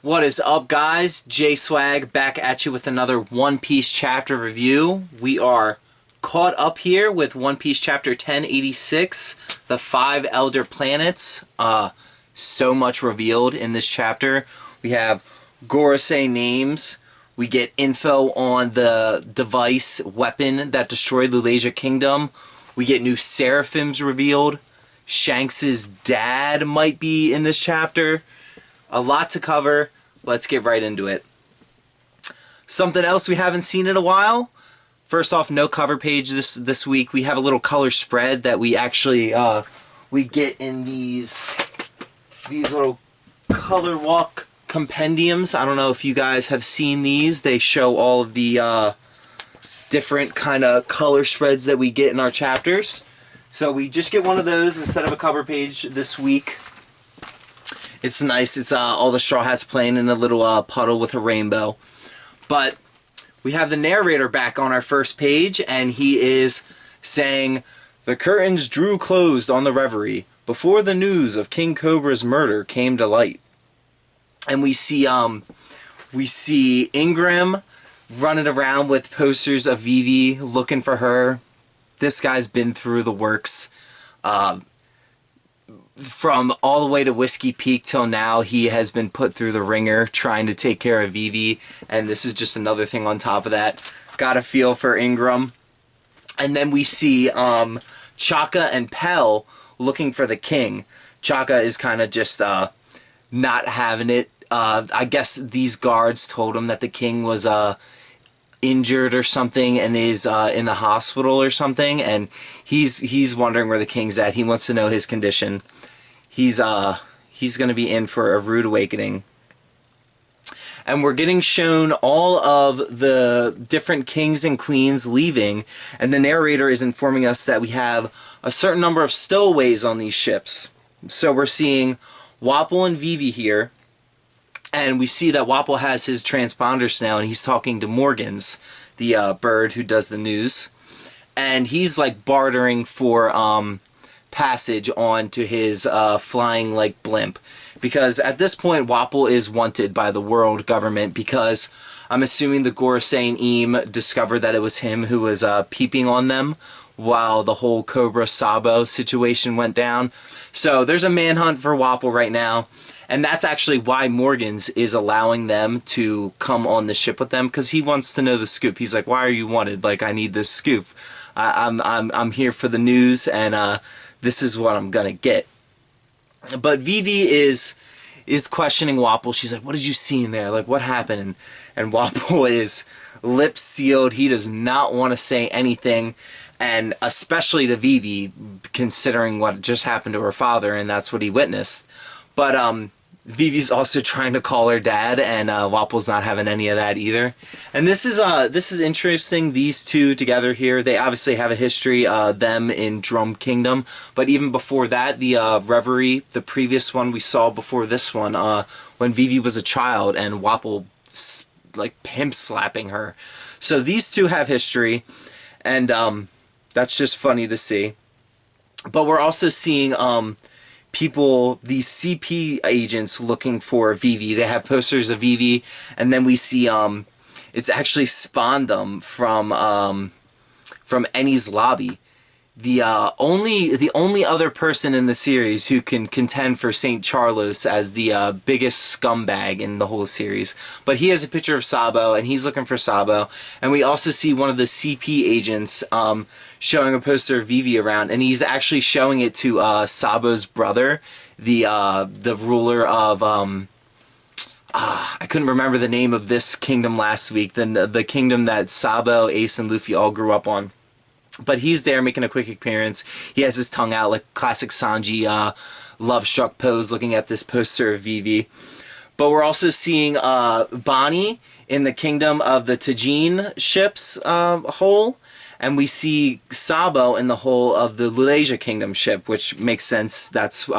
What is up, guys? J-Swag back at you with another One Piece chapter review. We are caught up here with One Piece chapter 1086, the Five Elder Planets. So much revealed in this chapter. We have Gorosei names. We get info on the device weapon that destroyed Lulasia Kingdom. We get new Seraphims revealed. Shanks' dad might be in this chapter. A lot to cover. Let's get right into it. Something else we haven't seen in a while. First off, no cover page this week. We have a little color spread that we actually we get in these little color walk compendiums. I don't know if you guys have seen these. They show all of the different kind of color spreads that we get in our chapters. So we just get one of those instead of a cover page this week. It's nice. It's all the Straw Hats playing in a little puddle with a rainbow. But we have the narrator back on our first page, and he is saying, "The curtains drew closed on the reverie before the news of King Cobra's murder came to light." And we see Ingram running around with posters of Vivi looking for her. This guy's been through the works. From all the way to Whiskey Peak till now, he has been put through the ringer trying to take care of Vivi, and this is just another thing on top of that. Got a feel for Ingram. And then we see Chaka and Pell looking for the king. Chaka is kind of just not having it. I guess these guards told him that the king was injured or something and is in the hospital or something, and he's wondering where the king's at. He wants to know his condition. He's going to be in for a rude awakening. And we're getting shown all of the different kings and queens leaving, and the narrator is informing us that we have a certain number of stowaways on these ships. So we're seeing Wapol and Vivi here. And we see that Wapol has his transponders now, and he's talking to Morgans, the bird who does the news. And he's like bartering for passage on to his flying like blimp. Because at this point, Wapol is wanted by the world government, because I'm assuming the Gorosei and Eam discovered that it was him who was peeping on them while the whole Cobra Sabo situation went down. So there's a manhunt for Wapol right now. And that's actually why Morgans is allowing them to come on the ship with them, because he wants to know the scoop. He's like, "Why are you wanted? Like, I need this scoop. I'm here for the news, and this is what I'm gonna get." But Vivi is questioning Wapol. She's like, "What did you see in there? Like, what happened?" And Wapol is lips sealed. He does not want to say anything, and especially to Vivi, considering what just happened to her father, and that's what he witnessed. But Vivi's also trying to call her dad, and Wapol's not having any of that either. And this is interesting. These two together here, they obviously have a history. Them in Drum Kingdom, but even before that, the Reverie, the previous one we saw before this one, when Vivi was a child, and Wapol like pimp slapping her. So these two have history, and that's just funny to see. But we're also seeing people, these CP agents looking for Vivi. They have posters of Vivi, and then we see it's actually Spondum from Enies Lobby. The only other person in the series who can contend for St. Charlos as the biggest scumbag in the whole series. But he has a picture of Sabo, and he's looking for Sabo. And we also see one of the CP agents showing a poster of Vivi around, and he's actually showing it to Sabo's brother, the ruler of I couldn't remember the name of this kingdom last week, the kingdom that Sabo, Ace, and Luffy all grew up on. But he's there making a quick appearance. He has his tongue out like classic Sanji love-struck pose looking at this poster of Vivi. But we're also seeing Bonnie in the kingdom of the Tajin ship's hole. And we see Sabo in the hole of the Lulasia Kingdom ship, which makes sense. That's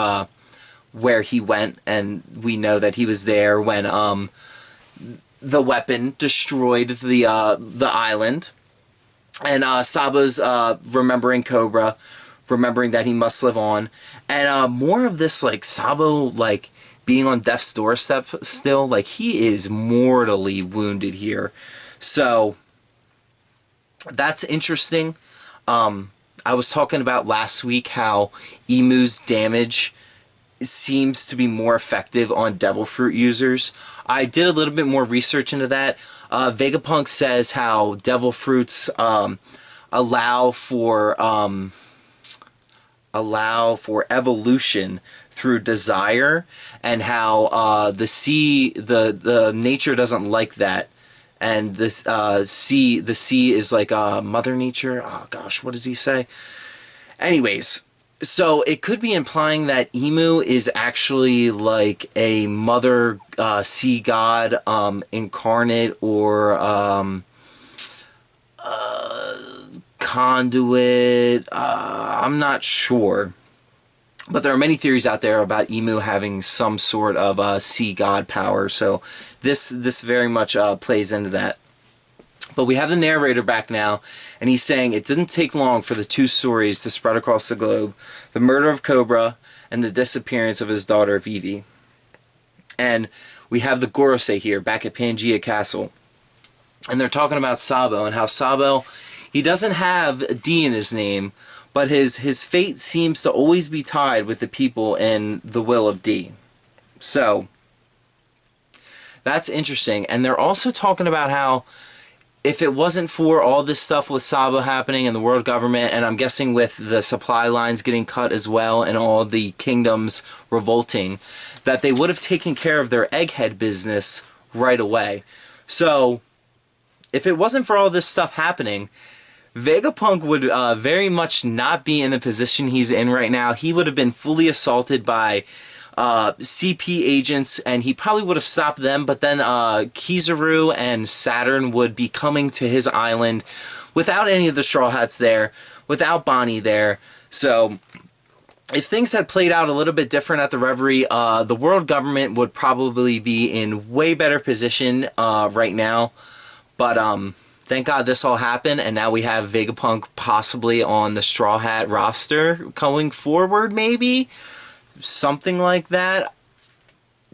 where he went, and we know that he was there when the weapon destroyed the island. And Sabo's remembering Cobra, remembering that he must live on. And more of this, like, Sabo, like, being on death's doorstep still. Like, he is mortally wounded here. So that's interesting. I was talking about last week how Emu's damage seems to be more effective on Devil Fruit users. I did a little bit more research into that. Vegapunk says how Devil Fruits allow for evolution through desire, and how the nature doesn't like that. And this the sea is like Mother Nature. Oh gosh, what does he say? Anyways, so it could be implying that Emu is actually like a mother sea god incarnate, or conduit. I'm not sure. But there are many theories out there about Emu having some sort of sea god power, so this very much plays into that. But we have the narrator back now, and he's saying it didn't take long for the two stories to spread across the globe: the murder of Cobra and the disappearance of his daughter Vivi. And we have the Gorosei here back at Pangea Castle, and they're talking about Sabo and how Sabo, he doesn't have a D in his name, but his fate seems to always be tied with the people in the will of D. So that's interesting. And they're also talking about how if it wasn't for all this stuff with Sabo happening and the world government, and I'm guessing with the supply lines getting cut as well and all the kingdoms revolting, that they would have taken care of their egghead business right away. So if it wasn't for all this stuff happening, Vegapunk would very much not be in the position he's in right now. He would have been fully assaulted by CP agents, and he probably would have stopped them, but then Kizaru and Saturn would be coming to his island without any of the Straw Hats there, without Bonnie there. So if things had played out a little bit different at the Reverie, the world government would probably be in way better position right now. But thank God this all happened, and now we have Vegapunk possibly on the Straw Hat roster going forward, maybe? Something like that.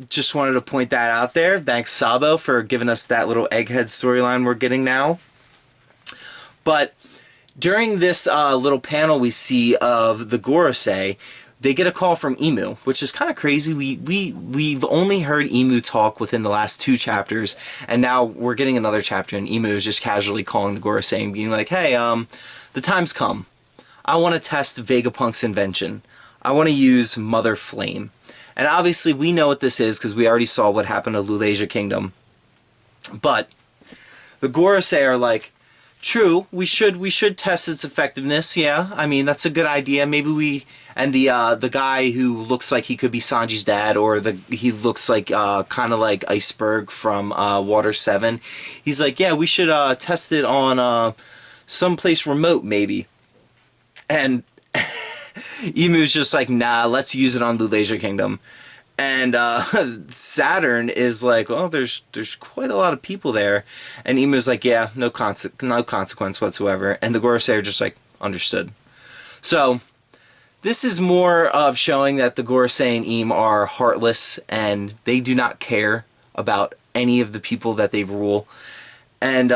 Just wanted to point that out there. Thanks, Sabo, for giving us that little egghead storyline we're getting now. But during this little panel we see of the Gorosei, they get a call from Emu, which is kind of crazy. We've only heard Emu talk within the last 2 chapters, and now we're getting another chapter, and Emu is just casually calling the Gorosei and being like, hey, the time's come. I want to test Vegapunk's invention. I want to use Mother Flame. And obviously we know what this is because we already saw what happened to Lulasia Kingdom. But the Gorosei are like, true, we should test its effectiveness. Yeah, I mean, that's a good idea. Maybe we, and the guy who looks like he could be Sanji's dad, or he looks like kind of like Iceberg from Water 7. He's like, yeah, we should test it on someplace remote maybe. And Emu's just like, nah, let's use it on Lulasia Kingdom. And Saturn is like, well, there's quite a lot of people there. And Emu's like, yeah, no consequence whatsoever. And the Gorosei are just like, understood. So this is more of showing that the Gorosei and Emu are heartless, and they do not care about any of the people that they rule. And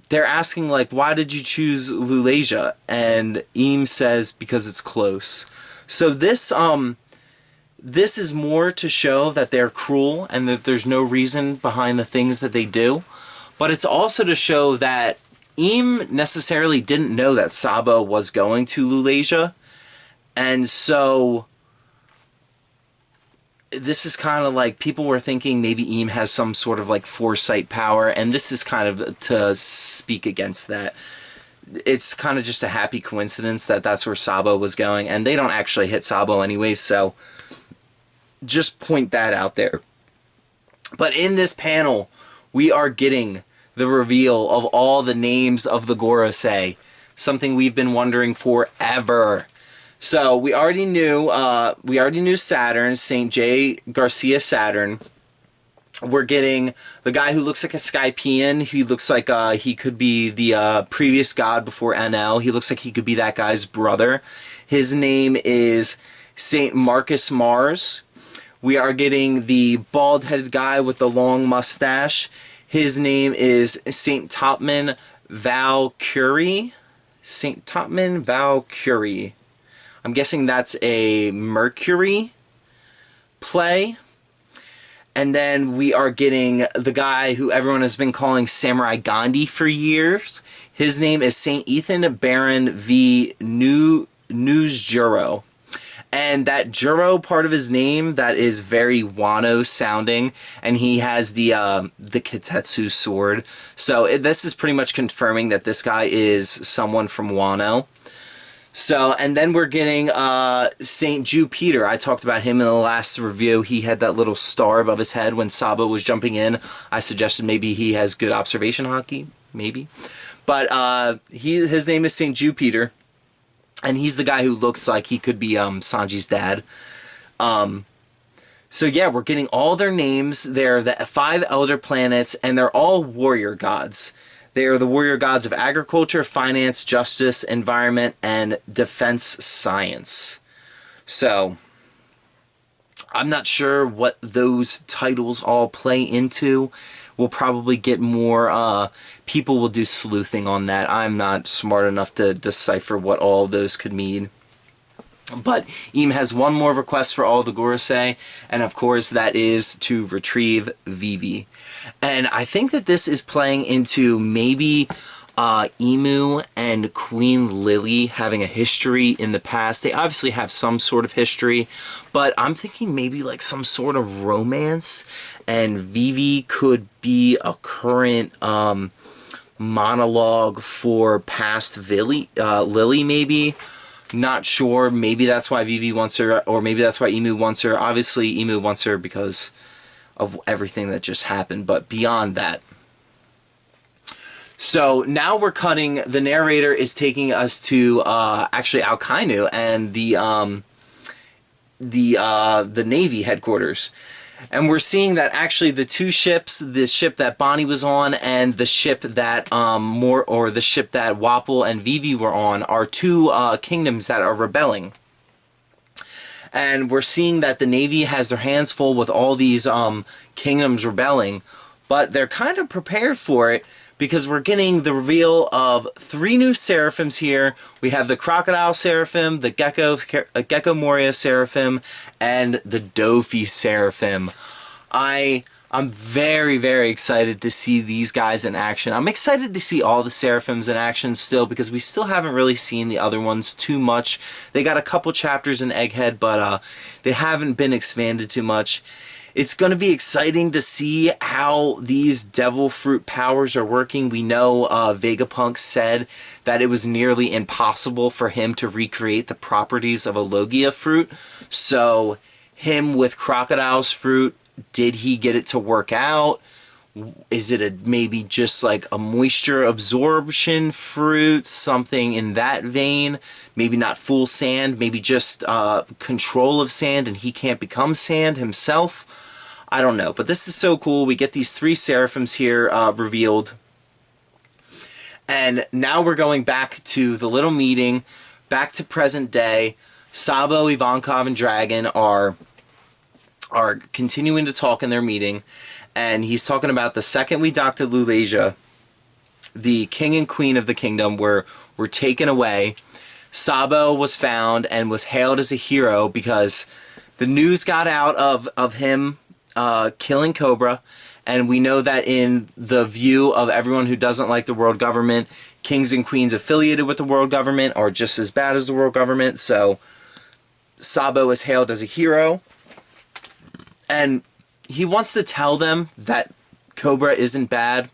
they're asking, like, why did you choose Lulasia? And Emu says, because it's close. So this is more to show that they're cruel and that there's no reason behind the things that they do. But it's also to show that Emu necessarily didn't know that Sabo was going to Lulasia. And so this is kind of like, people were thinking maybe Emu has some sort of like foresight power, and this is kind of to speak against that. It's kind of just a happy coincidence that that's where Sabo was going, and they don't actually hit Sabo anyway, so just point that out there. But in this panel, we are getting the reveal of all the names of the Gorosei, something we've been wondering forever. So we already knew Saturn, St. J. Garcia Saturn. We're getting the guy who looks like a Skypian. He looks like he could be the previous god before NL. He looks like he could be that guy's brother. His name is St. Marcus Mars. We are getting the bald-headed guy with the long mustache. His name is Saint Topman Valkyrie. Saint Topman Valkyrie. I'm guessing that's a Mercury play. And then we are getting the guy who everyone has been calling Samurai Gandhi for years. His name is Saint Ethan Baron V. Newsjuro. And that Juro part of his name, that is very Wano sounding, and he has the Kitetsu sword. So this is pretty much confirming that this guy is someone from Wano. So, and then we're getting Saint Jupiter. I talked about him in the last review. He had that little star above his head when Sabo was jumping in. I suggested maybe he has good observation hockey, maybe. But his name is Saint Jupiter. And he's the guy who looks like he could be Sanji's dad. So yeah, we're getting all their names. They're the 5 elder planets, and they're all warrior gods. They are the warrior gods of agriculture, finance, justice, environment, and defense science. So I'm not sure what those titles all play into. We'll probably get more, people will do sleuthing on that. I'm not smart enough to decipher what all of those could mean. But Im has one more request for all the Gorosei, and of course that is to retrieve Vivi. And I think that this is playing into maybe Imu and Queen Lily having a history in the past. They obviously have some sort of history, but I'm thinking maybe like some sort of romance, and Vivi could be a current monologue for past Lily maybe. Not sure. Maybe that's why Vivi wants her, or maybe that's why Imu wants her. Obviously, Imu wants her because of everything that just happened, but beyond that. So now we're cutting. The narrator is taking us to actually Alkainu and the Navy headquarters. And we're seeing that actually the 2 ships, the ship that Bonnie was on and the ship that the ship that Wapol and Vivi were on, are 2 kingdoms that are rebelling. And we're seeing that the Navy has their hands full with all these kingdoms rebelling, but they're kind of prepared for it because we're getting the reveal of 3 new seraphims here. We have the Crocodile Seraphim, the Gecko Moria Seraphim, and the Dofi Seraphim. I'm very, very excited to see these guys in action. I'm excited to see all the Seraphims in action still, because we still haven't really seen the other ones too much. They got a couple chapters in Egghead, but they haven't been expanded too much. It's going to be exciting to see how these devil fruit powers are working. We know Vegapunk said that it was nearly impossible for him to recreate the properties of a Logia fruit. So him with Crocodile's fruit, did he get it to work out? Is it maybe just like a moisture absorption fruit, something in that vein? Maybe not full sand, maybe just control of sand, and he can't become sand himself. I don't know, but this is so cool. We get these 3 seraphims here revealed. And now we're going back to the little meeting, back to present day. Sabo, Ivankov, and Dragon are continuing to talk in their meeting. And he's talking about the second we docked at Lulasia, the king and queen of the kingdom were taken away. Sabo was found and was hailed as a hero because the news got out of him killing Cobra, and we know that in the view of everyone who doesn't like the world government, kings and queens affiliated with the world government are just as bad as the world government. So Sabo is hailed as a hero, and he wants to tell them that Cobra isn't bad,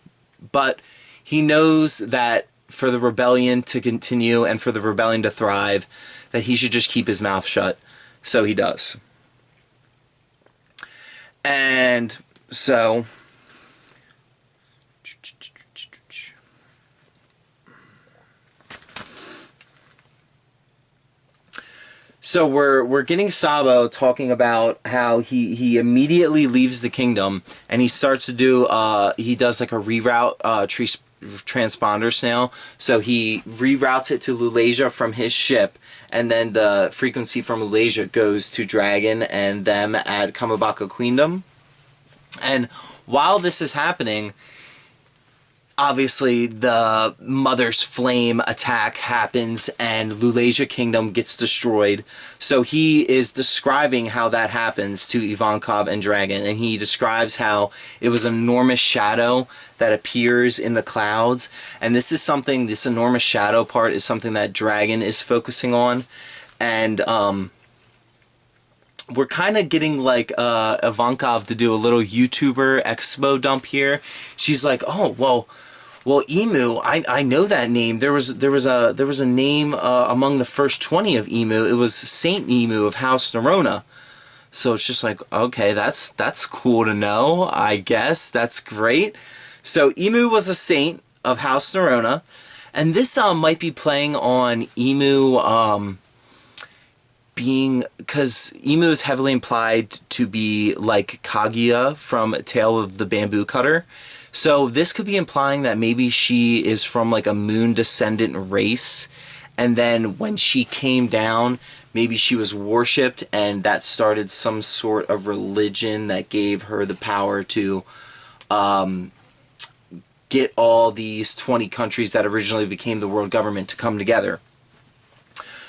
but he knows that for the rebellion to continue and for the rebellion to thrive, that he should just keep his mouth shut. So he does. And so we're getting Sabo talking about how he immediately leaves the kingdom and he starts to do he does like a reroute transponder snail. So he reroutes it to Lulasia from his ship, and then the frequency from Lulasia goes to Dragon and them at Kamabaka Queendom. And while this is happening, obviously the Mother's Flame attack happens and Lulasia Kingdom gets destroyed. So he is describing how that happens to Ivankov and Dragon, and he describes how it was an enormous shadow that appears in the clouds. And this is something, this enormous shadow part is something that Dragon is focusing on. And we're kind of getting like Ivankov to do a little YouTuber expo dump here. She's like, oh, well, Emu, I know that name. There was a name among the first 20 of Emu. It was Saint Emu of House Nerona. So it's just like, okay, that's cool to know, I guess. That's great. So Emu was a saint of House Nerona, and this might be playing on Emu being, because Emu is heavily implied to be like Kaguya from Tale of the Bamboo Cutter. So this could be implying that maybe she is from like a moon descendant race, and then when she came down, maybe she was worshipped, and that started some sort of religion that gave her the power to get all these 20 countries that originally became the world government to come together.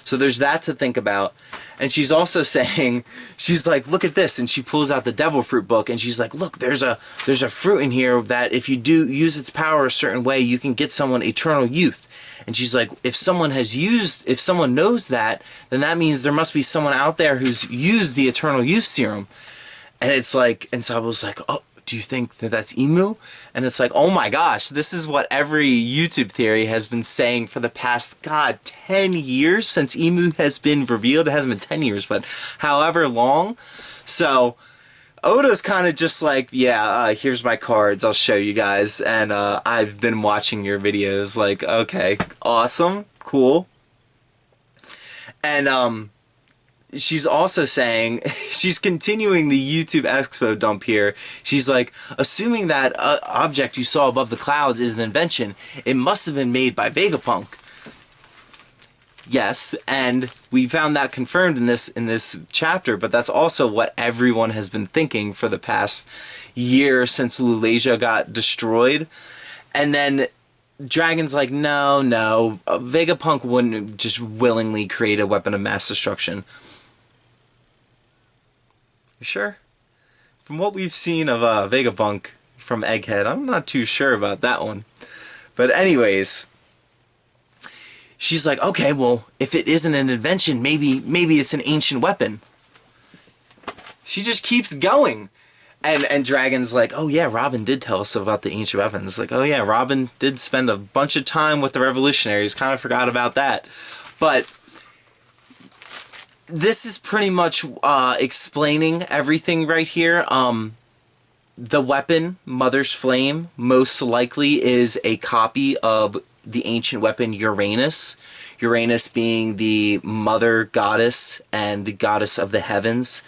So there's that to think about. And she's also saying, she's like, look at this, and she pulls out the Devil Fruit book, and she's like, look, there's a fruit in here that if you do use its power a certain way, you can get someone eternal youth. And she's like, if someone knows that, then that means there must be someone out there who's used the eternal youth serum. And it's like, and Sabo's like, oh, do you think that that's Emu? And it's like, oh my gosh, this is what every YouTube theory has been saying for the past, 10 years since Emu has been revealed. It hasn't been 10 years, but however long. So Oda's kind of just like, yeah, here's my cards, I'll show you guys. And I've been watching your videos, like, okay, awesome, cool. And she's also saying, she's continuing the YouTube expo dump here. She's like, assuming that object you saw above the clouds is an invention, it must have been made by Vegapunk. Yes, and we found that confirmed in this chapter, but that's also what everyone has been thinking for the past year since Lulasia got destroyed. And then Dragon's like, no, Vegapunk wouldn't just willingly create a weapon of mass destruction. You sure? From what we've seen of Vegapunk from Egghead, I'm not too sure about that one. But anyways, she's like, okay, well, if it isn't an invention, maybe it's an ancient weapon. She just keeps going. And Dragon's like, oh yeah, Robin did tell us about the ancient weapons. Like, oh yeah, Robin did spend a bunch of time with the revolutionaries. Kind of forgot about that. But this is pretty much explaining everything right here. The weapon, Mother's Flame, most likely is a copy of the ancient weapon Uranus. Uranus being the mother goddess and the goddess of the heavens.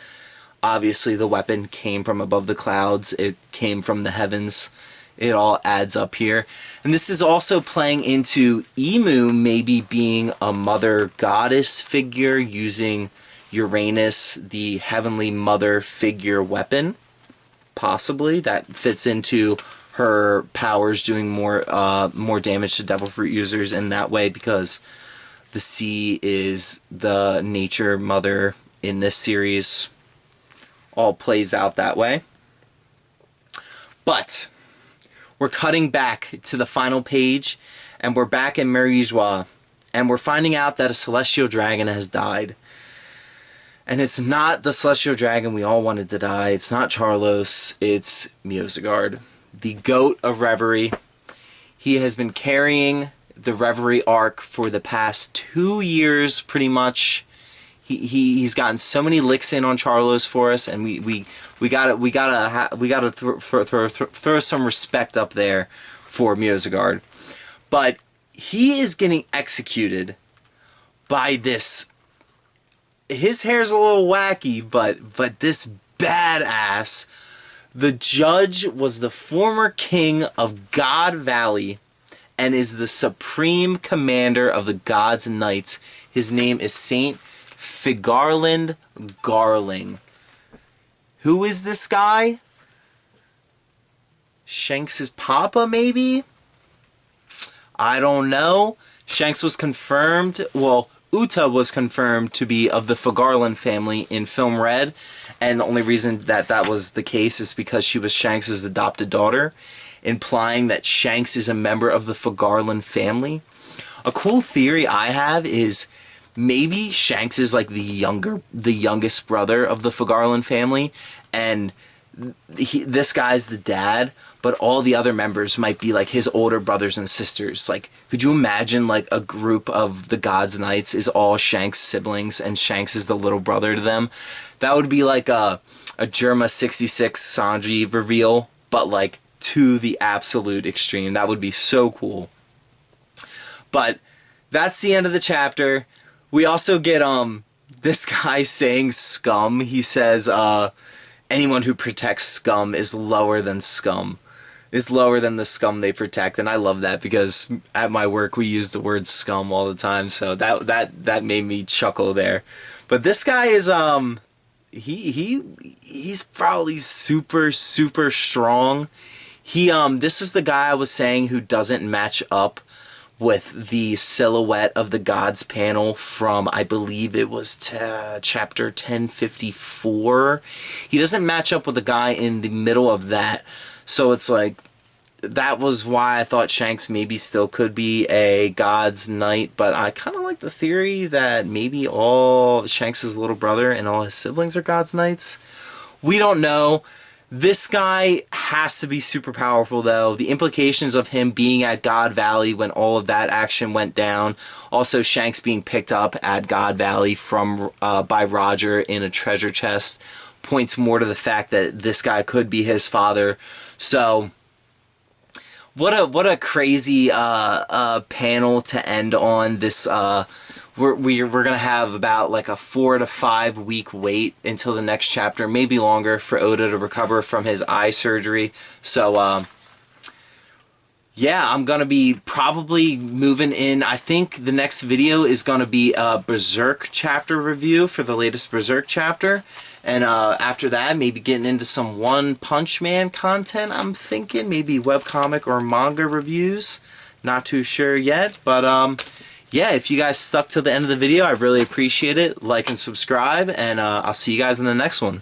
Obviously the weapon came from above the clouds. It came from the heavens. It all adds up here. And this is also playing into Emu maybe being a mother goddess figure using Uranus, the heavenly mother figure weapon. Possibly. That fits into her powers doing more damage to Devil Fruit users in that way, because the sea is the nature mother in this series. All plays out that way. But we're cutting back to the final page, and we're back in Merigeois, and we're finding out that a celestial dragon has died. And it's not the celestial dragon we all wanted to die. It's not Charlos. It's Miosagard, the goat of Reverie. He has been carrying the Reverie arc for the past 2 years, pretty much. He's gotten so many licks in on Charlos for us, and we gotta throw some respect up there for Miosagard. But he is getting executed by this. His hair's a little wacky, but this badass. The judge was the former king of God Valley, and is the supreme commander of the gods and knights. His name is Saint Figarland Garling. Who is this guy? Shanks' papa, maybe? I don't know. Shanks was confirmed, well, Uta was confirmed to be of the Figarland family in Film Red, and the only reason that was the case is because she was Shanks' adopted daughter, implying that Shanks is a member of the Figarland family. A cool theory I have is maybe Shanks is like the youngest brother of the Figarland family, and this guy's the dad, but all the other members might be like his older brothers and sisters. Like, could you imagine like a group of the Gods Knights is all Shanks' siblings and Shanks is the little brother to them? That would be like a Germa 66 Sanji reveal, but like to the absolute extreme. That would be so cool. But that's the end of the chapter. We also get this guy saying scum. He says anyone who protects scum is lower than scum. Is lower than the scum they protect, and I love that because at my work we use the word scum all the time, so that made me chuckle there. But this guy is he's probably super strong. This is the guy I was saying who doesn't match up with the silhouette of the gods panel from, I believe it was chapter 1054. He doesn't match up with the guy in the middle of that. So it's like, that was why I thought Shanks maybe still could be a God's Knight, but I kind of like the theory that maybe all Shanks' little brother and all his siblings are God's Knights. We don't know. This guy has to be super powerful, though. The implications of him being at God Valley when all of that action went down, also Shanks being picked up at God Valley from by Roger in a treasure chest, points more to the fact that this guy could be his father. So what a crazy panel to end on. This we're gonna have about like a 4 to 5 week wait until the next chapter, maybe longer, for Oda to recover from his eye surgery. So yeah, I'm gonna be probably moving in. I think the next video is gonna be a Berserk chapter review for the latest Berserk chapter. And after that, maybe getting into some One Punch Man content, I'm thinking. Maybe webcomic or manga reviews. Not too sure yet. But yeah, if you guys stuck to the end of the video, I really appreciate it. Like and subscribe, and I'll see you guys in the next one.